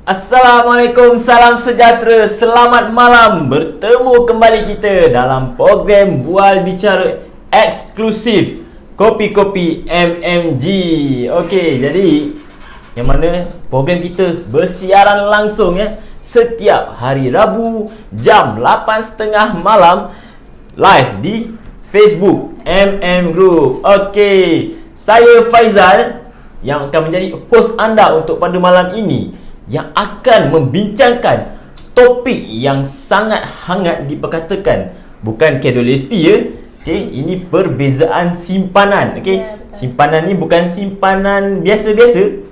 Assalamualaikum, salam sejahtera, selamat malam. Bertemu kembali kita dalam program Bual Bicara eksklusif Kopi-Kopi MMG. Okey, jadi yang mana program kita bersiaran langsung setiap hari Rabu jam 8.30 malam live di Facebook MM Group. Okey, saya Faizal yang akan menjadi host anda untuk pada malam ini, yang akan membincangkan topik yang sangat hangat diperkatakan. Bukan KWSP ini perbezaan simpanan. Simpanan ni bukan simpanan biasa-biasa.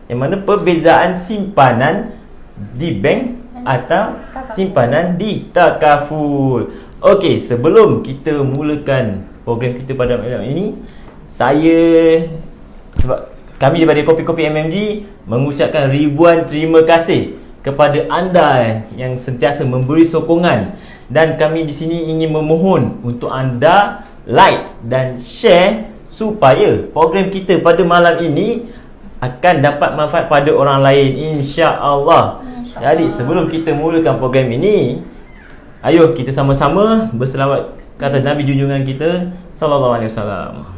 Yang mana perbezaan simpanan di bank atau simpanan di takaful. Sebelum kita mulakan program kita pada malam ini, sebab kami daripada Kopi-Kopi MMG mengucapkan ribuan terima kasih kepada anda yang sentiasa memberi sokongan, dan kami di sini ingin memohon untuk anda like dan share supaya program kita pada malam ini akan dapat manfaat pada orang lain, insya-Allah. Jadi sebelum kita mulakan program ini, ayo kita sama-sama berselawat ke atas Nabi junjungan kita sallallahu alaihi wasallam.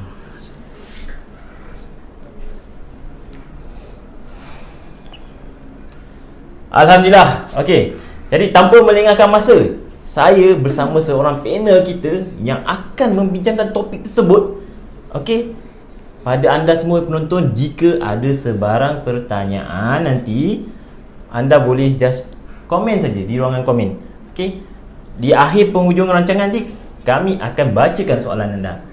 Alhamdulillah. Jadi tanpa melengahkan masa, saya bersama seorang panel kita yang akan membincangkan topik tersebut. Pada anda semua penonton, jika ada sebarang pertanyaan nanti, anda boleh just komen saja di ruangan komen. Di akhir penghujung rancangan nanti kami akan bacakan soalan anda.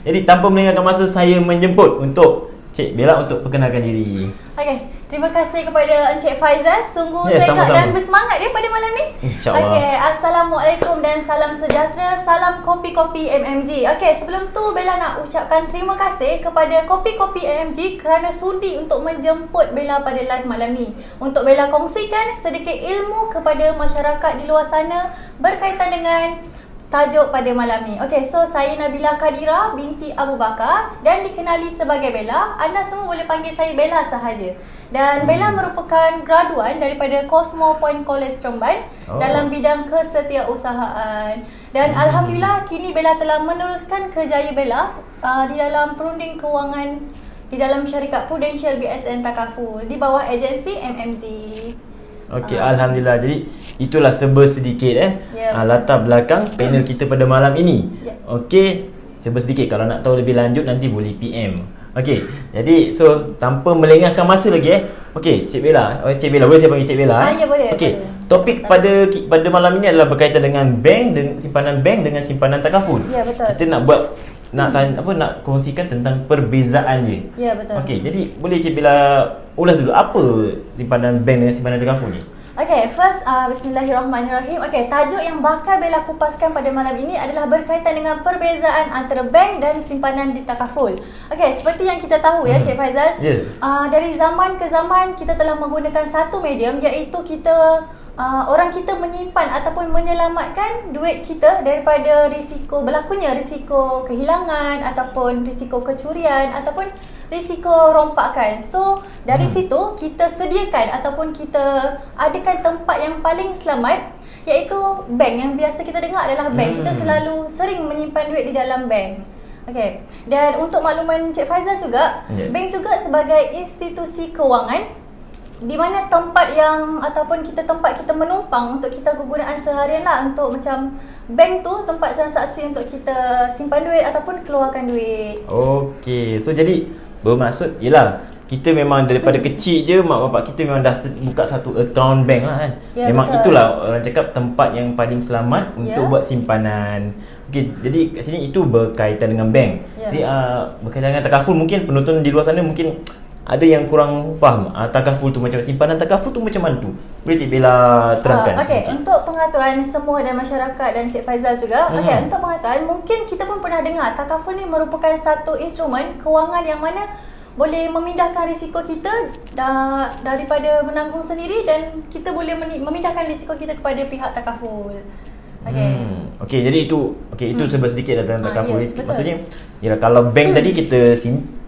Jadi tanpa melengahkan masa, saya menjemput untuk Cik Bella untuk perkenalkan diri. Terima kasih kepada Encik Faizal. Sungguh sehat dan bersemangat pada malam ni. InsyaAllah. Assalamualaikum dan salam sejahtera. Salam Kopi-Kopi MMG. Sebelum tu Bella nak ucapkan terima kasih kepada Kopi-Kopi MMG kerana sudi untuk menjemput Bella pada live malam ni, untuk Bella kongsikan sedikit ilmu kepada masyarakat di luar sana berkaitan dengan tajuk pada malam ni. So saya Nabila Kadira binti Abu Bakar dan dikenali sebagai Bella. Anda semua boleh panggil saya Bella sahaja. Dan Bella merupakan graduan daripada Cosmo Point College Seremban dalam bidang kesetiausahaan. Dan Alhamdulillah kini Bella telah meneruskan kerjaya Bella di dalam perunding kewangan di dalam syarikat Prudential BSN Takaful di bawah agensi MMG. Alhamdulillah. Jadi itulah sedikit latar belakang panel kita pada malam ini. Sedikit. Kalau nak tahu lebih lanjut nanti boleh PM. Jadi tanpa melengahkan masa lagi Cik Bella, boleh saya panggil Cik Bella? Ya, boleh. Topik pada malam ini adalah berkaitan dengan simpanan bank dengan simpanan takaful. Ya, betul. Kita nak kongsikan tentang perbezaannya. Ya, betul. Jadi boleh Cik Bella ulas dulu apa simpanan bank dengan simpanan takaful ni? First, bismillahirrahmanirrahim. Tajuk yang bakal Bella kupaskan pada malam ini adalah berkaitan dengan perbezaan antara bank dan simpanan di takaful. Seperti yang kita tahu Cik Faizal, dari zaman ke zaman kita telah menggunakan satu medium, iaitu orang kita menyimpan ataupun menyelamatkan duit kita daripada berlakunya risiko kehilangan ataupun risiko kecurian ataupun risiko rompakan. So dari situ kita sediakan ataupun kita adakan tempat yang paling selamat, iaitu bank. Yang biasa kita dengar adalah bank. Kita selalu sering menyimpan duit di dalam bank. Dan untuk makluman Cik Faizal juga, bank juga sebagai institusi kewangan di mana tempat kita menumpang untuk kita kegunaan seharian lah. Untuk macam bank tu tempat transaksi untuk kita simpan duit ataupun keluarkan duit. So jadi bermaksud ialah kita memang daripada kecil je mak bapak kita memang dah buka satu account bank lah memang betul. Itulah orang cakap tempat yang paling selamat untuk buat simpanan. Jadi kat sini itu berkaitan dengan bank. Jadi berkaitan dengan takaful, mungkin penonton di luar sana mungkin ada yang kurang faham takaful tu macam simpanan takaful tu macam mana tu. Boleh Cik Bella terangkan? Untuk pengetahuan semua dan masyarakat dan Cik Faizal juga. Untuk pengetahuan, mungkin kita pun pernah dengar takaful ni merupakan satu instrumen kewangan yang mana boleh memindahkan risiko kita daripada menanggung sendiri, dan kita boleh memindahkan risiko kita kepada pihak takaful. Jadi itu sebab sedikit tentang takaful. Maksudnya kalau bank tadi kita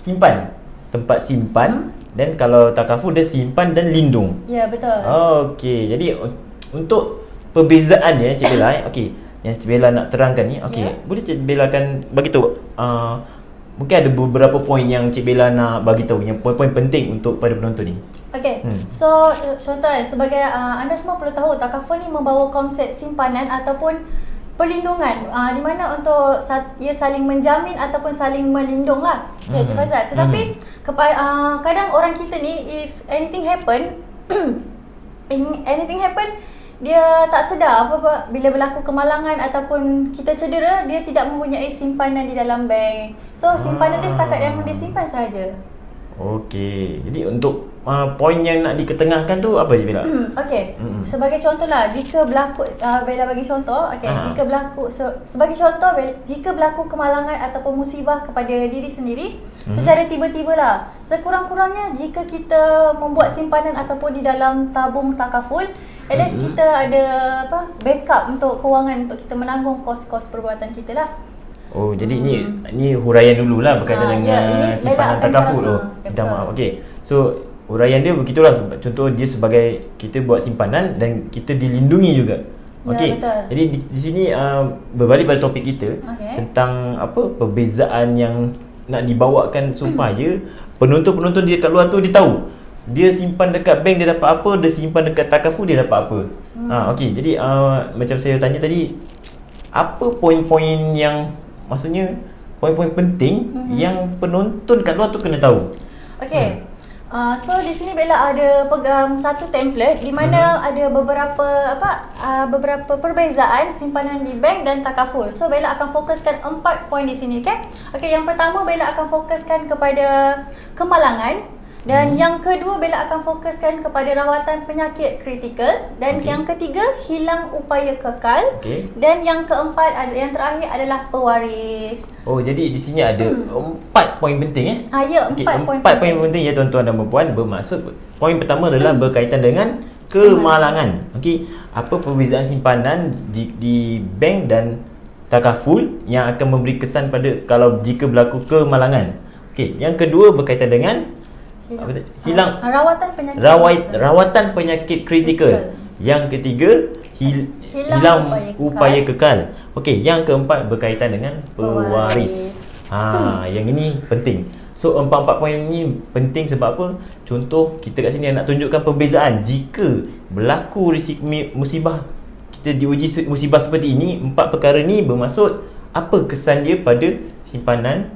simpan, tempat simpan Dan kalau takaful dia simpan dan lindung. Ya, betul. Okey, jadi untuk perbezaan dia Cik Bella okey, yang Cik Bella nak terangkan ni, okey, boleh Cik Bella akan bagi tahu mungkin ada beberapa poin yang Cik Bella nak bagi tahu, yang poin-poin penting untuk pada penonton ni. Okay, so contoh sebagai anda semua perlu tahu takaful ni membawa konsep simpanan ataupun perlindungan di mana untuk ia saling menjamin ataupun saling melindung lah. Ya, Cik Faizal. Tetapi kadang orang kita ni if anything happen dia tak sedar apa bila berlaku kemalangan ataupun kita cedera, dia tidak mempunyai simpanan di dalam bank. So simpanan dia setakat yang dia simpan sahaja. Okey. Jadi untuk poin yang nak diketengahkan tu apa je Bella? Okey. Sebagai contohlah, jika berlaku Bella bagi contoh, okey, jika berlaku sebagai contoh jika berlaku kemalangan ataupun musibah kepada diri sendiri secara tiba-tibalah. Sekurang-kurangnya jika kita membuat simpanan ataupun di dalam tabung takaful, at least kita ada backup untuk kewangan untuk kita menanggung kos-kos perbuatan kita lah. Oh, jadi ni huraian dululah berkaitan dengan simpanan takaful. Minta maaf. Okey. So, huraian dia begitulah. Contoh dia sebagai kita buat simpanan dan kita dilindungi juga. Okey. Ya, jadi di sini berbalik pada topik kita tentang apa perbezaan yang nak dibawakan supaya penonton-penonton di dekat luar tu dia tahu. Dia simpan dekat bank dia dapat apa, dia simpan dekat takaful dia dapat apa. Okey. Jadi macam saya tanya tadi, apa poin-poin yang maksudnya poin-poin penting yang penonton kat luar tu kena tahu. Okey. So di sini Bella ada pegang satu template di mana ada beberapa perbezaan simpanan di bank dan takaful. So Bella akan fokuskan 4 poin di sini, okey? Okey, yang pertama Bella akan fokuskan kepada kemalangan. Dan yang kedua Bella akan fokuskan kepada rawatan penyakit kritikal. Dan yang ketiga hilang upaya kekal. Dan yang keempat yang terakhir adalah pewaris. Oh, jadi di sini ada 4 poin penting Ya, 4 poin penting ya tuan-tuan dan puan. Bermaksud poin pertama adalah berkaitan dengan kemalangan. Okey, apa perbezaan simpanan di bank dan takaful yang akan memberi kesan pada kalau jika berlaku kemalangan. Okey, yang kedua berkaitan dengan rawatan penyakit kritikal. Yang ketiga hilang upaya kekal. Okey, yang keempat berkaitan dengan pewaris. Yang ini penting. So 4 poin ini penting sebab apa? Contoh kita kat sini nak tunjukkan perbezaan jika berlaku risiko musibah, kita diuji musibah seperti ini. 4 perkara ni bermaksud apa kesan dia pada simpanan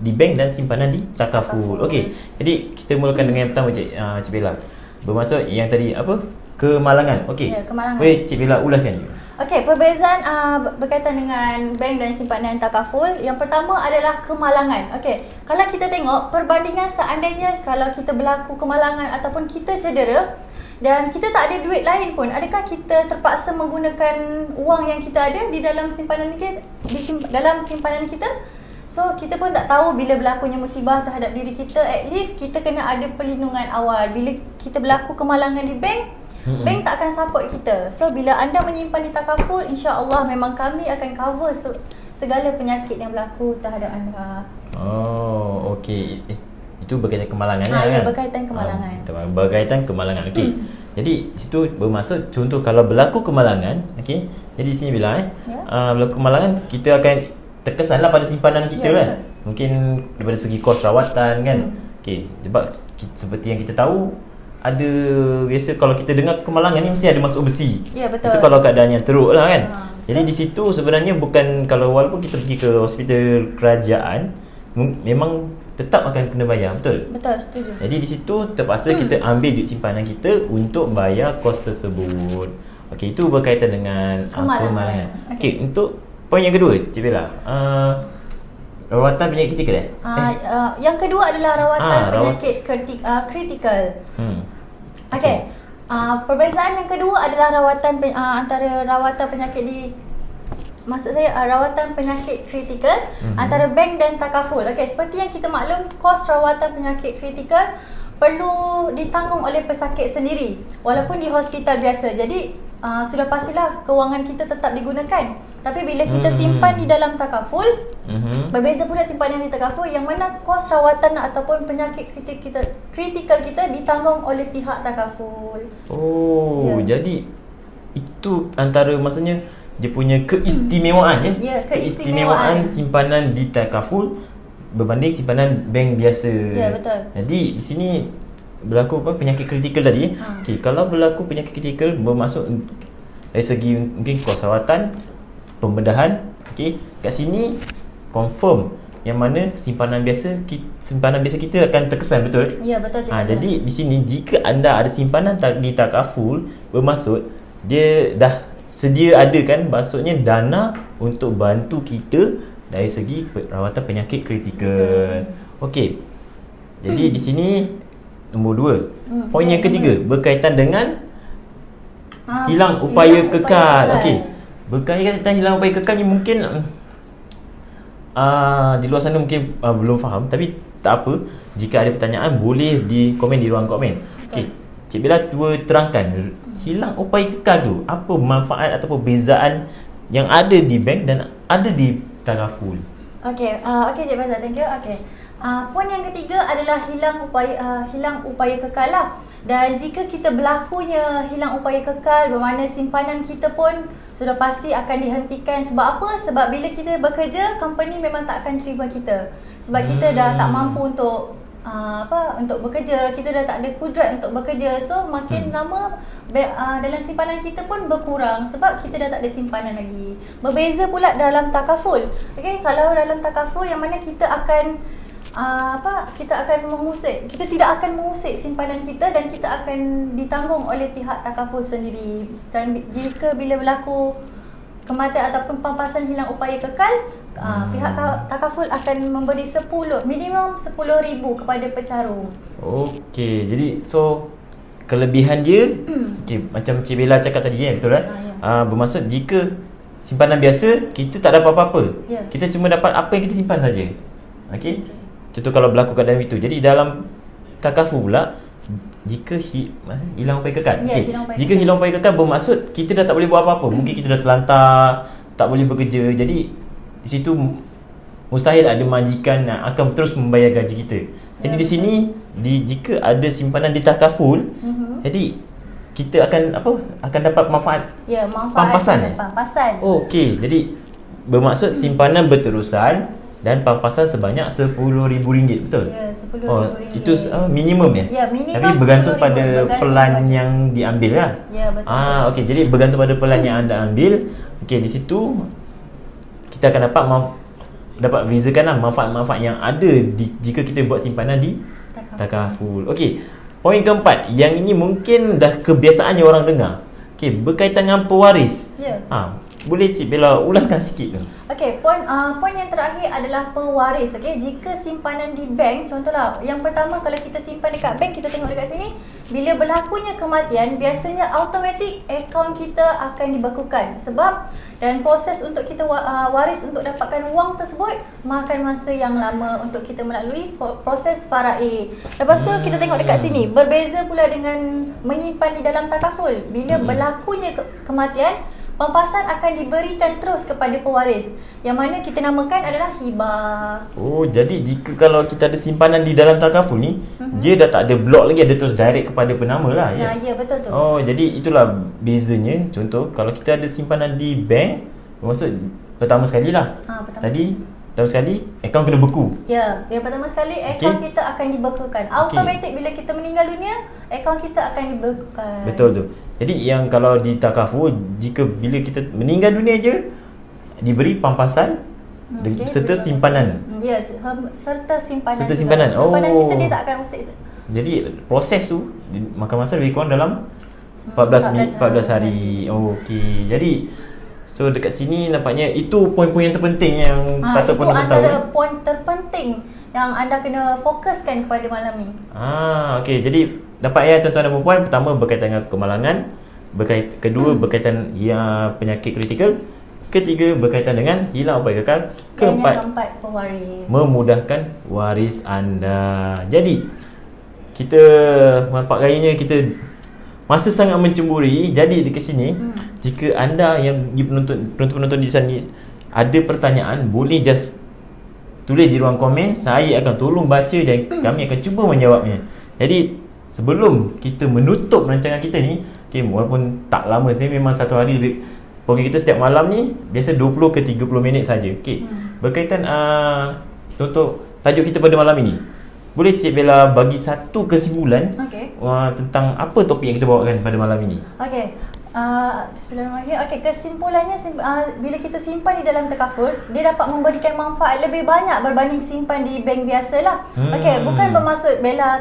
di bank dan simpanan di takaful. Okey. Jadi kita mulakan dengan yang pertama Cik Bella. Bermaksud yang tadi apa? Kemalangan. Okey. Ya, kemalangan. Boleh Cik Bella ulaskan juga. Okey, perbezaan berkaitan dengan bank dan simpanan takaful. Yang pertama adalah kemalangan. Okey, kalau kita tengok perbandingan seandainya kalau kita berlaku kemalangan ataupun kita cedera dan kita tak ada duit lain pun, adakah kita terpaksa menggunakan wang yang kita ada di dalam simpanan kita, dalam simpanan kita? So kita pun tak tahu bila berlakunya musibah terhadap diri kita. At least kita kena ada perlindungan awal. Bila kita berlaku kemalangan di bank, bank tak akan support kita. So bila anda menyimpan di takaful, insya-Allah memang kami akan cover segala penyakit yang berlaku terhadap anda. Oh, okey. Itu berkaitan kemalangan kan? Ya, berkaitan kemalangan. Berkaitan kemalangan. Okey. Jadi situ bermaksud contoh kalau berlaku kemalangan, okey. Jadi di sini bila berlaku kemalangan, kita akan terkesanlah pada simpanan kita kan. Mungkin daripada segi kos rawatan kan. Okey, sebab seperti yang kita tahu ada biasa kalau kita dengar kemalangan ni mesti ada masuk besi. Ya, betul. Itu kalau keadaan yang teruk lah kan. Jadi di situ sebenarnya bukan kalau walaupun kita pergi ke hospital kerajaan memang tetap akan kena bayar, betul? Betul, setuju. Jadi di situ terpaksa kita ambil duit simpanan kita untuk bayar kos tersebut. Okey, itu berkaitan dengan kemalangan. Okey, untuk poin yang kedua, Cik Bella, rawatan penyakit kritikal yang kedua adalah rawatan penyakit kritikal. Okey. Perbezaan yang kedua adalah rawatan antara rawatan penyakit rawatan penyakit kritikal antara bank dan takaful. Okey, seperti yang kita maklum, kos rawatan penyakit kritikal perlu ditanggung oleh pesakit sendiri walaupun di hospital biasa. Jadi sudah pastilah kewangan kita tetap digunakan. Tapi bila kita simpan di dalam takaful, berbeza pula simpanan di takaful yang mana kos rawatan ataupun penyakit kritikal kita ditanggung oleh pihak takaful. Jadi itu antara maksudnya dia punya keistimewaan Ya, keistimewaan simpanan di takaful berbanding simpanan bank biasa. Ya, betul. Jadi di sini berlaku penyakit kritikal tadi. Kalau berlaku penyakit kritikal bermaksud dari segi mungkin kos rawatan, pembedahan, kat sini confirm yang mana simpanan biasa kita akan terkesan, betul? Ya, betul cakap. Jadi di sini jika anda ada simpanan di takaful, bermaksud dia dah sedia ada kan, maksudnya dana untuk bantu kita dari segi rawatan penyakit kritikal. Okey. Jadi di sini nombor 2. Poin yang ketiga berkaitan dengan hilang upaya kekal. Okey. Berkaitan hilang upaya kekal ni mungkin di luar sana mungkin belum faham, tapi tak apa. Jika ada pertanyaan boleh di komen di ruang komen. Okey. Cik Bella cuba terangkan hilang upaya kekal tu apa manfaat atau perbezaan yang ada di bank dan ada di takaful. Okey, Cik Faizal, thank you. Okey. Poin yang ketiga adalah hilang upaya kekal lah. Dan jika kita berlakunya hilang upaya kekal, bermakna simpanan kita pun sudah pasti akan dihentikan. Sebab apa? Sebab bila kita bekerja, company memang tak akan terima kita. Sebab kita dah tak mampu untuk untuk bekerja, kita dah tak ada kudrat untuk bekerja. So makin lama dalam simpanan kita pun berkurang sebab kita dah tak ada simpanan lagi. Berbeza pula dalam takaful. Okey, kalau dalam takaful yang mana kita akan kita tidak akan mengusik simpanan kita dan kita akan ditanggung oleh pihak takaful sendiri. Dan jika bila berlaku kematian ataupun pampasan hilang upaya kekal, pihak takaful akan memberi minimum 10,000 kepada pecarum. Okey, jadi so kelebihan dia macam Cik Bella cakap tadi betul kan? Bermaksud jika simpanan biasa kita tak dapat apa-apa. Kita cuma dapat apa yang kita simpan saja. Okey. Contoh kalau berlaku keadaan itu. Jadi dalam takaful pula jika hilang upaya kekal. Jika hilang upaya kekal bermaksud kita dah tak boleh buat apa-apa. Mungkin kita dah terlantar, tak boleh bekerja. Jadi di situ mustahil ada majikan yang akan terus membayar gaji kita. Jadi di sini jika ada simpanan di takaful, jadi kita akan dapat manfaat. Ya, manfaat pampasan. Okey, jadi bermaksud simpanan berterusan dan pampasan sebanyak RM10,000, betul? Ya, RM10,000. Itu minimum ya? Ya, minimum. Tapi bergantung pada pelan yang diambil lah. Ya, betul. Okey, jadi bergantung pada pelan yang anda ambil. Okey, di situ kita akan dapat bezakanlah manfaat-manfaat yang ada jika kita buat simpanan di takaful. Okey, poin keempat, yang ini mungkin dah kebiasaannya orang dengar. Okey, berkaitan dengan pewaris. Ya. Boleh Cik Bella ulaskan sikit tu? Okey, poin yang terakhir adalah pewaris. Okey, jika simpanan di bank, contohlah yang pertama kalau kita simpan dekat bank, kita tengok dekat sini, bila berlakunya kematian, biasanya automatik akaun kita akan dibekukan sebab dan proses untuk kita waris untuk dapatkan wang tersebut makan masa yang lama untuk kita melalui proses faraid. Lepas tu kita tengok dekat sini, berbeza pula dengan menyimpan di dalam takaful. Bila berlakunya kematian, pampasan akan diberikan terus kepada pewaris yang mana kita namakan adalah hibah. Jadi jika kalau kita ada simpanan di dalam takaful ni, dia dah tak ada blok lagi, ada terus direct kepada penama lah ya. Ya, betul tu. Jadi itulah bezanya. Contoh kalau kita ada simpanan di bank, maksud pertama sekali lah. Pertama sekali akaun kena beku. Ya, yang pertama sekali akaun kita akan dibekukan. Automatik bila kita meninggal dunia, akaun kita akan dibekukan. Betul tu. Jadi yang kalau di takaful, jika bila kita meninggal dunia je diberi pampasan serta simpanan. Ya, serta simpanan. Serta simpanan. Simpanan kita dia tak akan usik. Jadi proses tu makan masa lebih kurang dalam 14 hari. Okey. Jadi so dekat sini nampaknya itu poin-poin yang terpenting yang patut pun kita tahu. Itu antara poin terpenting yang anda kena fokuskan kepada malam ni. Okey. Jadi dapat ya tuan-tuan dan puan, pertama berkaitan dengan kemalangan, kedua berkaitan penyakit kritikal, ketiga berkaitan dengan hilang upaya kekal, keempat pewaris, memudahkan waris anda. Jadi kita manfaat gayanya kita masa sangat mencemburi. Jadi dekat sini jika anda yang penonton di sana ada pertanyaan, boleh just tulis di ruang komen. Saya akan tolong baca dan kami akan cuba menjawabnya. Jadi sebelum kita menutup rancangan kita ni, walaupun tak lama, tapi memang satu hari lebih, program kita setiap malam ni biasa 20 ke 30 minit saja. Berkaitan untuk tajuk kita pada malam ini, boleh Cik Bella bagi satu kesimpulan tentang apa topik yang kita bawakan pada malam ini? Bismillahirrahmanirrahim. Kesimpulannya, bila kita simpan di dalam takaful, dia dapat memberikan manfaat lebih banyak berbanding simpan di bank biasa lah. Bukan bermaksud Bella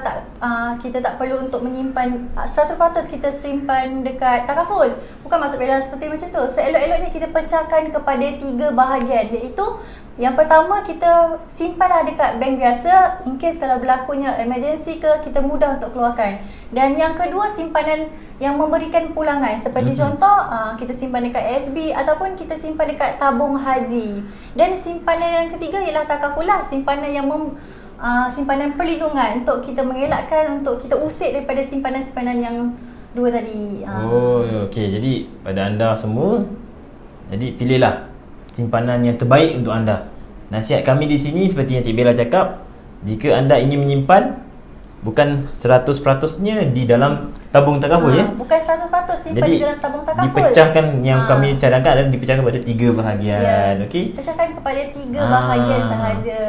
kita tak perlu untuk menyimpan 100% kita simpan dekat takaful. Bukan maksud Bella seperti macam tu. So elok-eloknya kita pecahkan kepada 3 bahagian, iaitu yang pertama, kita simpanlah dekat bank biasa in case kalau berlakunya emergency ke, kita mudah untuk keluarkan. Dan yang kedua, simpanan yang memberikan pulangan, seperti contoh kita simpan dekat SB ataupun kita simpan dekat tabung haji. Dan simpanan yang ketiga ialah takafulah, simpanan yang simpanan perlindungan untuk kita mengelakkan, untuk kita usik daripada simpanan-simpanan yang dua tadi. Jadi pada anda semua, jadi pilihlah simpanan yang terbaik untuk anda. Nasihat kami di sini seperti yang Cik Bella cakap, jika anda ingin menyimpan, bukan 100%-nya di dalam tabung takaful bukan 100% simpan di dalam tabung takaful. Dipecahkan, yang kami cadangkan adalah dipecahkan pada 3 bahagian. Pecahkan kepada 3 bahagian sahaja.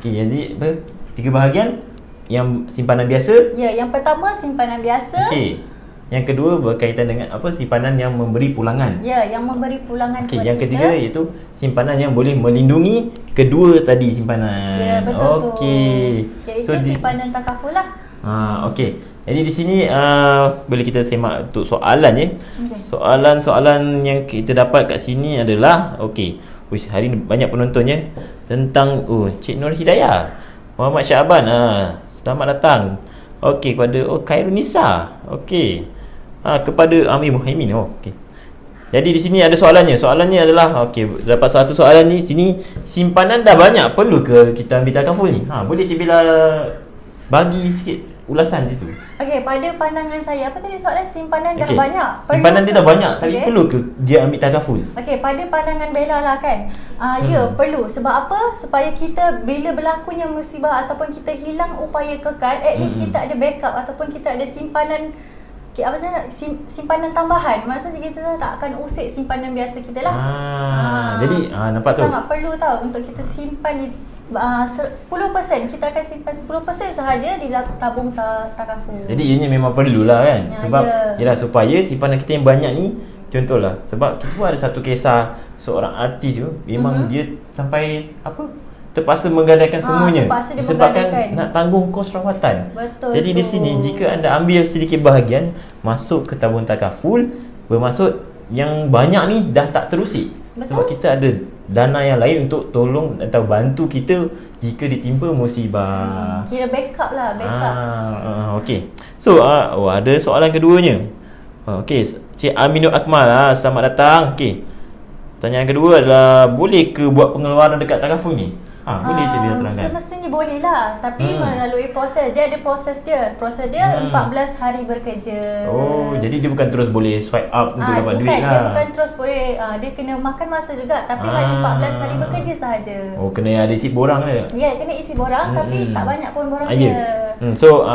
Jadi 3 bahagian. Yang simpanan biasa, yang pertama simpanan biasa. Yang kedua berkaitan dengan simpanan yang memberi pulangan. Yang memberi pulangan kepada yang ketiga iaitu simpanan yang boleh melindungi kedua tadi simpanan. Betul tu. Iaitu simpanan takaful lah. Jadi di sini boleh kita semak untuk soalan Soalan-soalan yang kita dapat kat sini adalah hari ni banyak penontonnya tentang Cik Nur Hidayah, Muhammad Syaban, selamat datang. Kepada Khairunisa. Kepada Amir Muhaimin. Jadi di sini ada soalannya. Soalannya adalah dapat satu soalan ni sini, simpanan dah banyak, perlu ke kita ambil takaful ni? Boleh Cik Bella bagi sikit ulasan situ. Pada pandangan saya, apa tadi soalan? Simpanan dah banyak, simpanan dia dah banyak, tapi perlu ke dia ambil takaful? Pada pandangan Bella lah kan, perlu. Sebab apa? Supaya kita bila berlakunya musibah ataupun kita hilang upaya kekal, at least kita ada backup ataupun kita ada simpanan, simpanan tambahan. Maksudnya kita tak akan usik simpanan biasa kita lah. Jadi nampak tu, sangat perlu untuk kita simpan di 10%. Kita akan simpan 10% sahaja di tabung takaful. Jadi ianya memang perlulah kan. Sebab yalah, supaya simpanan kita yang banyak ni, contohlah, sebab kita pun ada satu kisah seorang artis tu, memang dia sampai terpaksa menggadaikan semuanya disebabkan nak tanggung kos rawatan. Jadi di sini jika anda ambil sedikit bahagian masuk ke tabung takaful, bermaksud yang banyak ni dah tak terusik. Sebab kita ada dana yang lain untuk tolong atau bantu kita jika ditimpa musibah. Kira backup lah, So ada soalan keduanya. Cik Aminul Akmal, selamat datang. Pertanyaan kedua adalah, boleh ke buat pengeluaran dekat takaful ni? Boleh Cik Bella terangkan? Semestinya boleh lah, tapi melalui proses. Dia ada proses dia. Proses dia 14 hari bekerja. Jadi dia bukan terus boleh swipe up untuk dapat duit lah. Dia bukan terus boleh, dia kena makan masa juga, tapi hanya 14 hari bekerja sahaja. Kena ada isi borang dia? Ya, kena isi borang, tapi tak banyak pun borang dia. So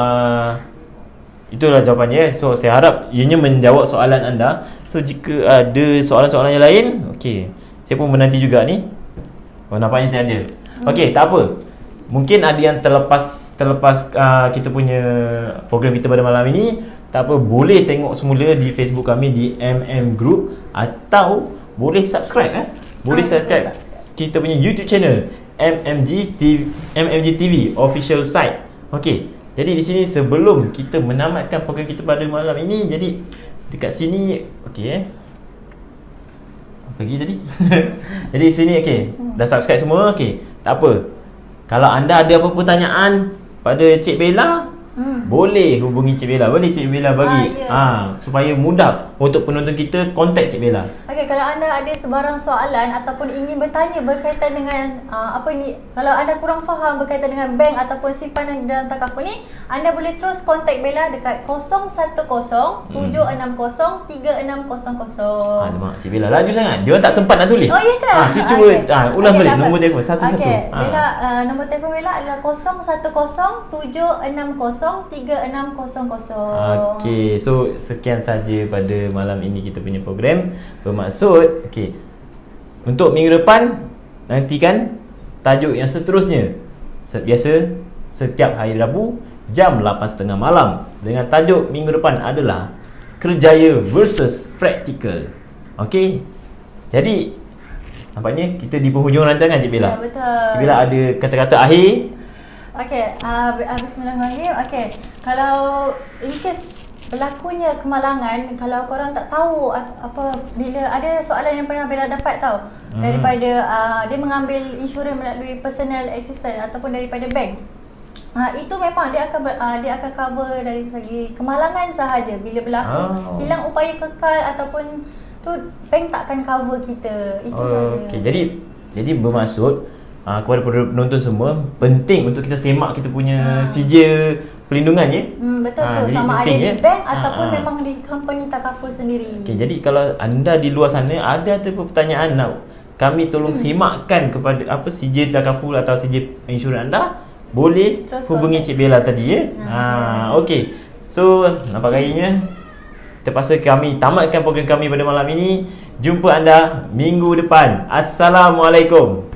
itulah jawapannya. So saya harap ianya menjawab soalan anda. So jika ada soalan-soalan yang lain, saya pun menanti juga ni. Nampaknya tiada. Tak apa. Mungkin ada yang terlepas kita punya program kita pada malam ini. Tak apa, boleh tengok semula di Facebook kami di MM Group, atau boleh subscribe boleh subscribe kita punya YouTube channel MMG TV official site. Jadi di sini sebelum kita menamatkan program kita pada malam ini, jadi dekat sini pergi tadi. Jadi sini dah subscribe semua. Tak apa. Kalau anda ada apa-apa pertanyaan pada Cik Bella, boleh hubungi Cik Bella. Boleh Cik Bella bagi supaya mudah untuk penonton kita kontak Cik Bella. Okey, kalau anda ada sebarang soalan ataupun ingin bertanya berkaitan dengan kalau anda kurang faham berkaitan dengan bank ataupun simpanan di dalam takaful ni, anda boleh terus kontak Bella dekat 010-760-3600. Alamak, Cik Bella laju sangat. Dia orang tak sempat nak tulis. Oh, ya ke? Cuba ulang balik dapat. nombor telefon satu-satu. Okey, Bella, nombor telefon Bella adalah 010-760-3600. Okey, so sekian saja pada malam ini kita punya program. Bermaksud, untuk minggu depan nantikan tajuk yang seterusnya. Biasa setiap hari Rabu jam 8.30 malam dengan tajuk minggu depan adalah kerjaya versus praktikal. Okey. Jadi nampaknya kita di penghujung rancangan Cik Bella. Ya, betul. Cik Bella ada kata-kata akhir? Okey, bismillahirrahmanirrahim. Okey, kalau in case berlakunya kemalangan, kalau korang tak tahu bila ada soalan yang pernah Bella dapat daripada dia mengambil insurans melalui personal assistant ataupun daripada bank. Itu memang dia akan cover dari segi kemalangan sahaja. Bila berlaku hilang upaya kekal ataupun tu, bank takkan cover kita. Itu sahaja. Okey, jadi bermaksud kepada penonton semua, penting untuk kita semak kita punya sijil perlindungan ya. Betul tu, sama ada di bank ataupun memang di company takaful sendiri. Okey, jadi kalau anda di luar sana ada pertanyaan nak kami tolong semakkan kepada sijil takaful atau sijil insurans anda, boleh terus hubungi Cik Bella tadi ya. Okey. So, nampak gayanya terpaksa kami tamatkan program kami pada malam ini. Jumpa anda minggu depan. Assalamualaikum.